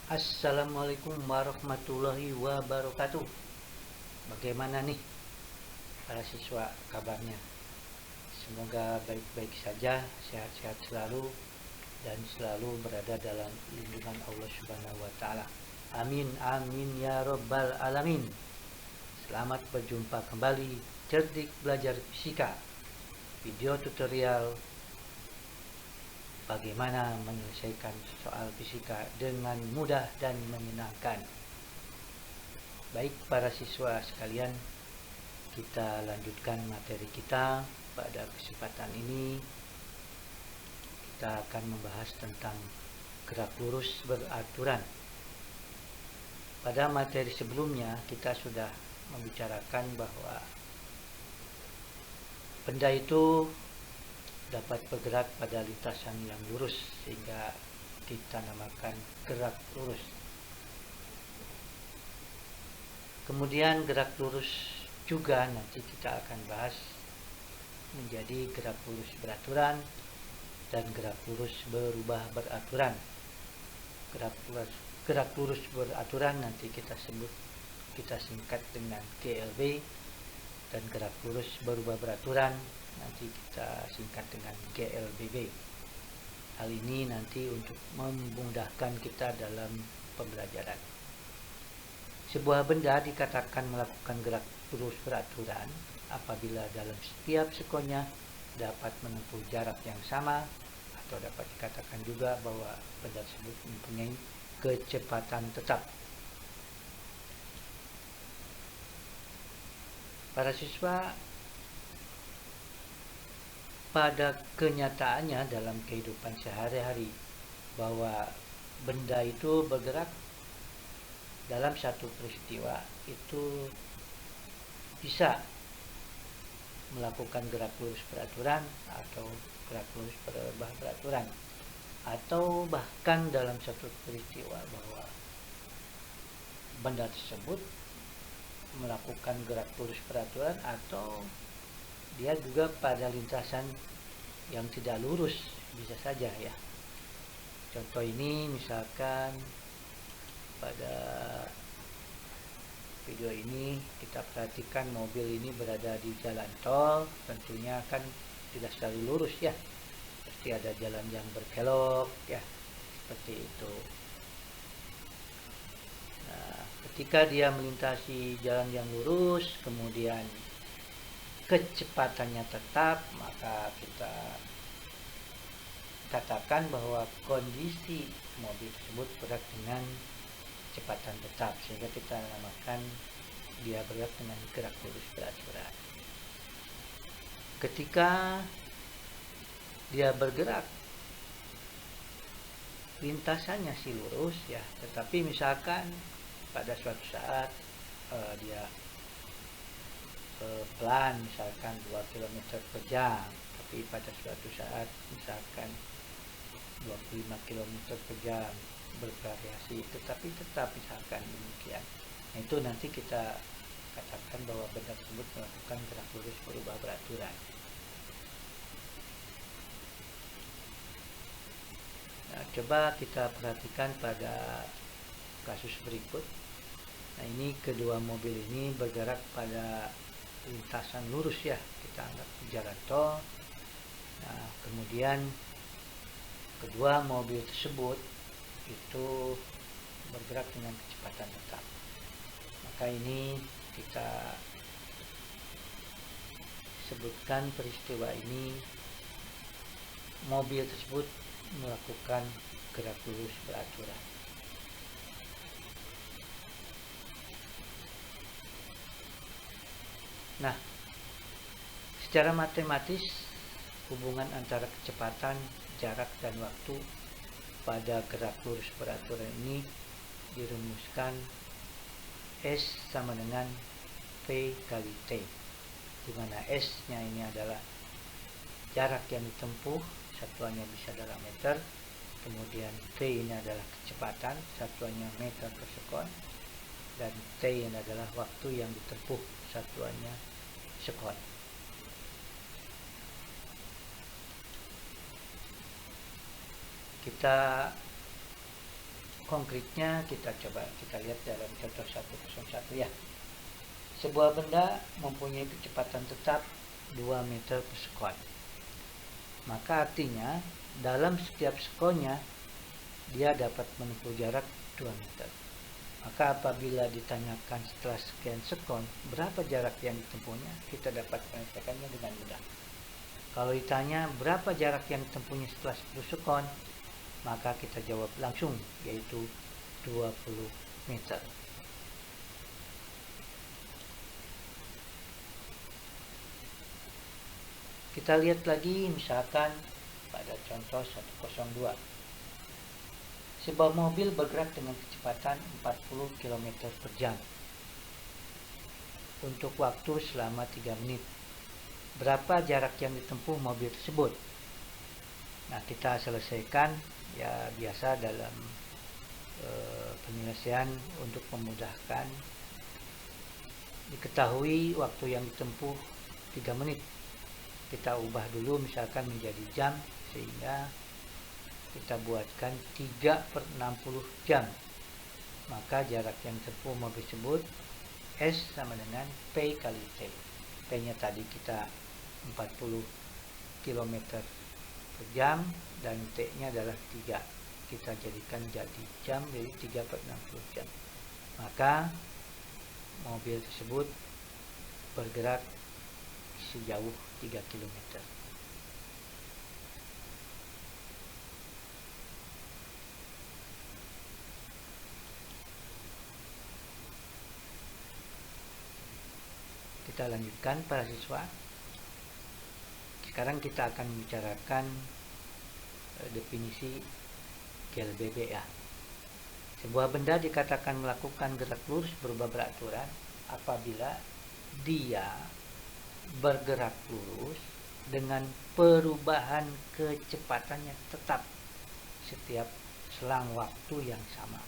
Assalamualaikum warahmatullahi wabarakatuh. Bagaimana nih para siswa kabarnya? Semoga baik-baik saja, sehat-sehat selalu, dan selalu berada dalam lindungan Allah Subhanahu wa Ta'ala. Amin, amin ya Rabbal Alamin. Selamat berjumpa kembali Cerdik Belajar Fisika, video tutorial bagaimana menyelesaikan soal fisika dengan mudah dan menyenangkan. Baik para siswa sekalian, kita lanjutkan materi kita. Pada kesempatan ini kita akan membahas tentang gerak lurus beraturan. Pada materi sebelumnya kita sudah membicarakan bahwa benda itu dapat bergerak pada lintasan yang lurus, sehingga kita namakan gerak lurus. Kemudian gerak lurus juga nanti kita akan bahas menjadi gerak lurus beraturan dan gerak lurus berubah beraturan. Gerak lurus beraturan nanti kita singkat dengan GLB, dan gerak lurus berubah beraturan nanti kita singkat dengan GLBB. Hal ini nanti untuk memudahkan kita dalam pembelajaran. Sebuah benda dikatakan melakukan gerak lurus beraturan apabila dalam setiap sekonnya dapat menempuh jarak yang sama, atau dapat dikatakan juga bahwa benda tersebut mempunyai kecepatan tetap. Para siswa, pada kenyataannya dalam kehidupan sehari-hari, bahwa benda itu bergerak dalam satu peristiwa itu bisa melakukan gerak lurus beraturan atau gerak lurus berubah beraturan, atau bahkan dalam satu peristiwa bahwa benda tersebut melakukan gerak lurus beraturan atau dia juga pada lintasan yang tidak lurus, bisa saja ya. Contoh ini misalkan pada video ini kita perhatikan mobil ini berada di jalan tol, tentunya kan tidak selalu lurus ya, pasti ada jalan yang berkelok ya, seperti itu. Nah, ketika dia melintasi jalan yang lurus kemudian kecepatannya tetap, maka kita katakan bahwa kondisi mobil tersebut bergerak dengan kecepatan tetap, sehingga kita namakan dia bergerak dengan gerak lurus beraturan. Ketika dia bergerak lintasannya sih lurus ya, tetapi misalkan pada suatu saat dia pelan, misalkan 2 km per jam, tapi pada suatu saat misalkan 25 km per jam, bervariasi, tetapi tetap misalkan demikian. Nah, itu nanti kita katakan bahwa benda tersebut melakukan gerak lurus berubah beraturan. Nah, coba kita perhatikan pada kasus berikut. Nah, ini kedua mobil ini bergerak pada lintasan lurus ya, kita anggap jalan tol. Nah, kemudian kedua mobil tersebut itu bergerak dengan kecepatan tetap. Maka ini kita sebutkan peristiwa ini mobil tersebut melakukan gerak lurus beraturan. Nah, secara matematis hubungan antara kecepatan, jarak, dan waktu pada gerak lurus beraturan ini dirumuskan S sama dengan V kali T, di mana S-nya ini adalah jarak yang ditempuh, satuannya bisa dalam meter, kemudian V ini adalah kecepatan, satuannya meter per sekon, dan T ini adalah waktu yang ditempuh, satuannya sekon. Kita konkretnya kita lihat dalam contoh 101 ya. Sebuah benda mempunyai kecepatan tetap 2 meter per sekon. Maka artinya dalam setiap sekonnya dia dapat menempuh jarak 2 meter. Maka apabila ditanyakan setelah sekian sekon berapa jarak yang ditempuhnya, kita dapat menyelesaikannya dengan mudah. Kalau ditanya berapa jarak yang ditempuhnya setelah 10 sekon, maka kita jawab langsung, yaitu 20 meter. Kita lihat lagi misalkan pada contoh 102. Sebuah mobil bergerak dengan kecepatan 40 km per jam untuk waktu selama 3 menit. Berapa jarak yang ditempuh mobil tersebut? Nah, kita selesaikan ya biasa dalam penyelesaian untuk memudahkan. Diketahui waktu yang ditempuh 3 menit. Kita ubah dulu misalkan menjadi jam, sehingga kita buatkan 3/60 jam. Maka jarak yang ditempuh mobil tersebut S sama dengan P kali T. P nya tadi kita 40 km per jam dan T nya adalah 3. Kita jadikan jadi jam, jadi 3/60 jam. Maka mobil tersebut bergerak sejauh 3 km. Kita lanjutkan para siswa. Sekarang kita akan membicarakan definisi GLBB ya. Sebuah benda dikatakan melakukan gerak lurus berubah beraturan apabila dia bergerak lurus dengan perubahan kecepatannya tetap setiap selang waktu yang sama.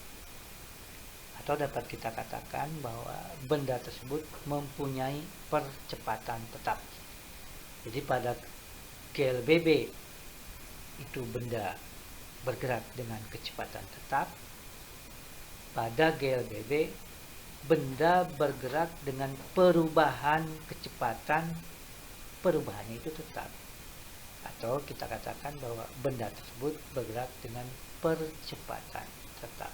Atau dapat kita katakan bahwa benda tersebut mempunyai percepatan tetap. Jadi pada GLBB itu benda bergerak dengan kecepatan tetap. Pada GLBB benda bergerak dengan perubahan kecepatan, perubahannya itu tetap. Atau kita katakan bahwa benda tersebut bergerak dengan percepatan tetap.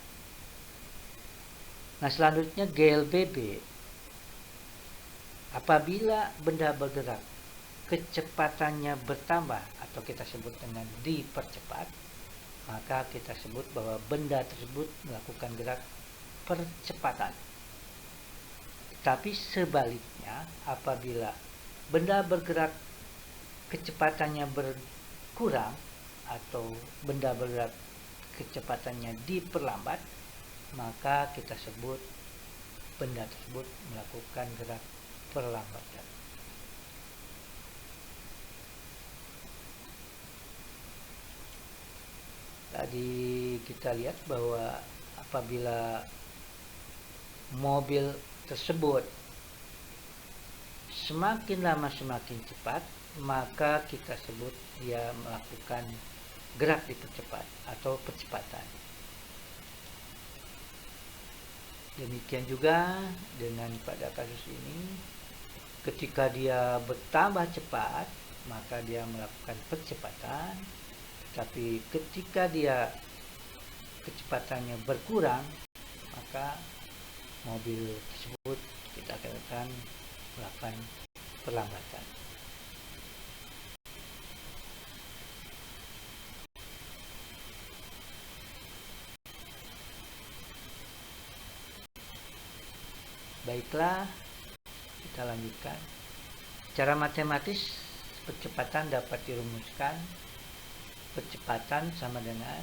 Nah, selanjutnya GLBB, apabila benda bergerak kecepatannya bertambah atau kita sebut dengan dipercepat, maka kita sebut bahwa benda tersebut melakukan gerak percepatan. Tapi sebaliknya, apabila benda bergerak kecepatannya berkurang atau benda bergerak kecepatannya diperlambat, maka kita sebut benda tersebut melakukan gerak perlambatan. Tadi kita lihat bahwa apabila mobil tersebut semakin lama semakin cepat, maka kita sebut dia melakukan gerak dipercepat atau percepatan. Demikian juga dengan pada kasus ini, ketika dia bertambah cepat, maka dia melakukan percepatan. Tapi ketika dia kecepatannya berkurang, maka mobil tersebut kita katakan melakukan perlambatan. Baiklah, kita lanjutkan. Secara matematis, percepatan dapat dirumuskan. Percepatan sama dengan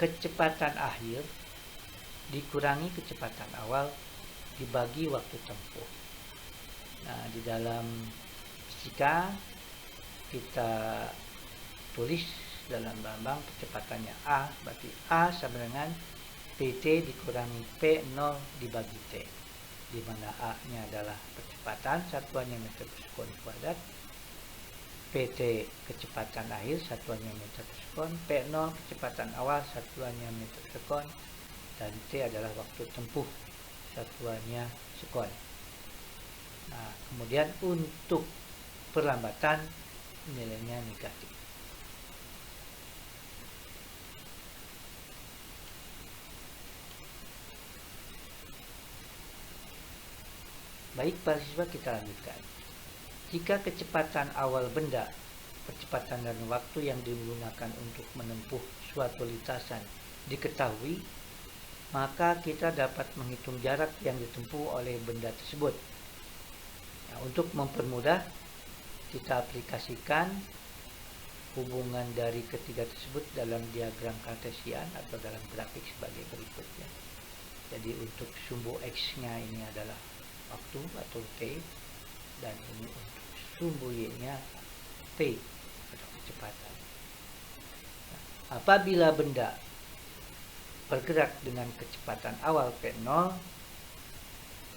kecepatan akhir dikurangi kecepatan awal dibagi waktu tempuh. Nah, di dalam fisika kita tulis dalam lambang percepatannya A, berarti A sama dengan PT dikurangi P0 dibagi T, di mana A-nya adalah percepatan, satuannya meter per sekon kuadrat, PT kecepatan akhir, satuannya meter per sekon, P0 kecepatan awal, satuannya meter per sekon, dan T adalah waktu tempuh, satuannya sekon. Nah, kemudian untuk perlambatan nilainya negatif. Baik, para siswa, kita lanjutkan. Jika kecepatan awal benda, percepatan dan waktu yang digunakan untuk menempuh suatu lintasan diketahui, maka kita dapat menghitung jarak yang ditempuh oleh benda tersebut. Nah, untuk mempermudah, kita aplikasikan hubungan dari ketiga tersebut dalam diagram kartesian atau dalam grafik sebagai berikutnya. Jadi untuk sumbu X-nya ini adalah waktu atau T, dan ini untuk sumbu Y-nya P atau kecepatan. Nah, apabila benda bergerak dengan kecepatan awal P0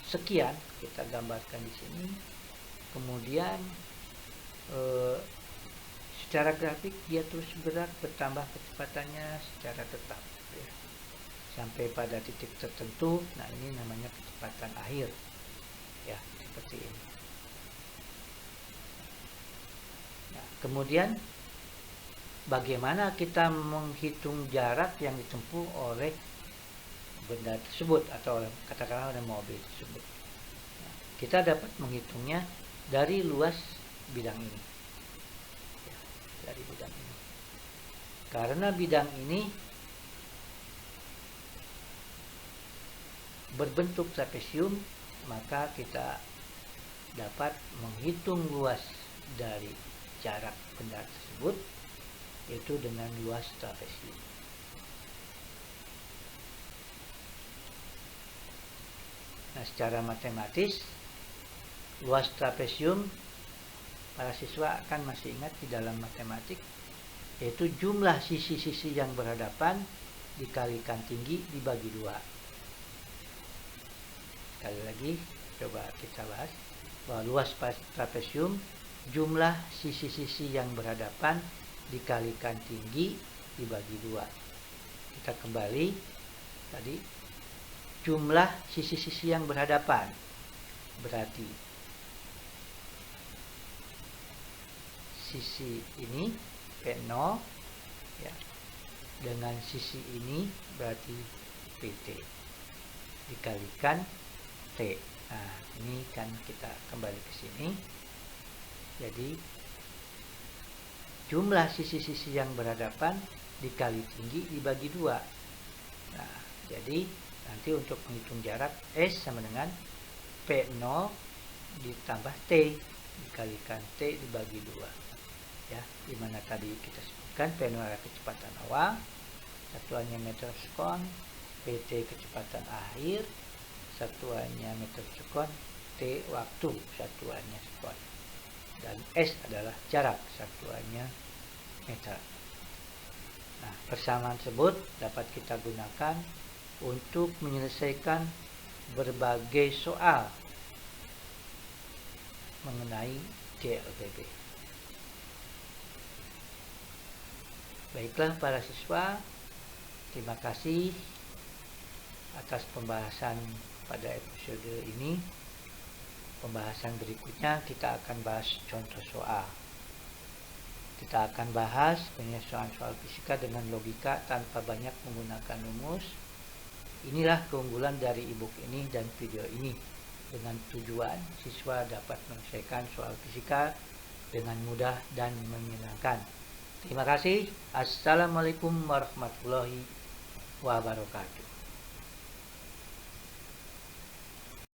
sekian, kita gambarkan di sini. Kemudian secara grafik dia terus bergerak, bertambah kecepatannya secara tetap ya, sampai pada titik tertentu. Nah, ini namanya kecepatan akhir ya, seperti ini. Nah, kemudian bagaimana kita menghitung jarak yang ditempuh oleh benda tersebut atau katakanlah oleh mobil tersebut? Nah, kita dapat menghitungnya dari luas bidang ini ya, dari bidang ini. Karena bidang ini berbentuk trapesium, maka kita dapat menghitung luas dari jarak benda tersebut, yaitu dengan luas trapesium. Nah, secara matematis, luas trapesium, para siswa akan masih ingat di dalam matematik, yaitu jumlah sisi-sisi yang berhadapan dikalikan tinggi dibagi 2. Sekali lagi, coba kita bahas bahwa luas trapesium, jumlah sisi-sisi yang berhadapan dikalikan tinggi dibagi 2. Kita kembali tadi, jumlah sisi-sisi yang berhadapan berarti sisi ini P0 ya, dengan sisi ini berarti PT dikalikan T. Nah, ini kan kita kembali ke sini. Jadi jumlah sisi-sisi yang berhadapan dikali tinggi dibagi 2. Nah, jadi nanti untuk menghitung jarak S sama dengan P0 ditambah T dikalikan T dibagi 2 ya, dimana tadi kita sebutkan P0 adalah kecepatan awal, satuannya meter sekon, PT kecepatan akhir, satuannya meter sekon, T waktu, satuannya sekon, dan S adalah jarak, satuannya meter. Nah, persamaan tersebut dapat kita gunakan untuk menyelesaikan berbagai soal mengenai DLBB. Baiklah para siswa, terima kasih atas pembahasan pada episode ini. Pembahasan berikutnya kita akan bahas contoh soal. Kita akan bahas penyelesaian soal fisika dengan logika tanpa banyak menggunakan rumus. Inilah keunggulan dari e-book ini dan video ini, dengan tujuan siswa dapat menyelesaikan soal fisika dengan mudah dan menyenangkan. Terima kasih. Assalamualaikum warahmatullahi wabarakatuh.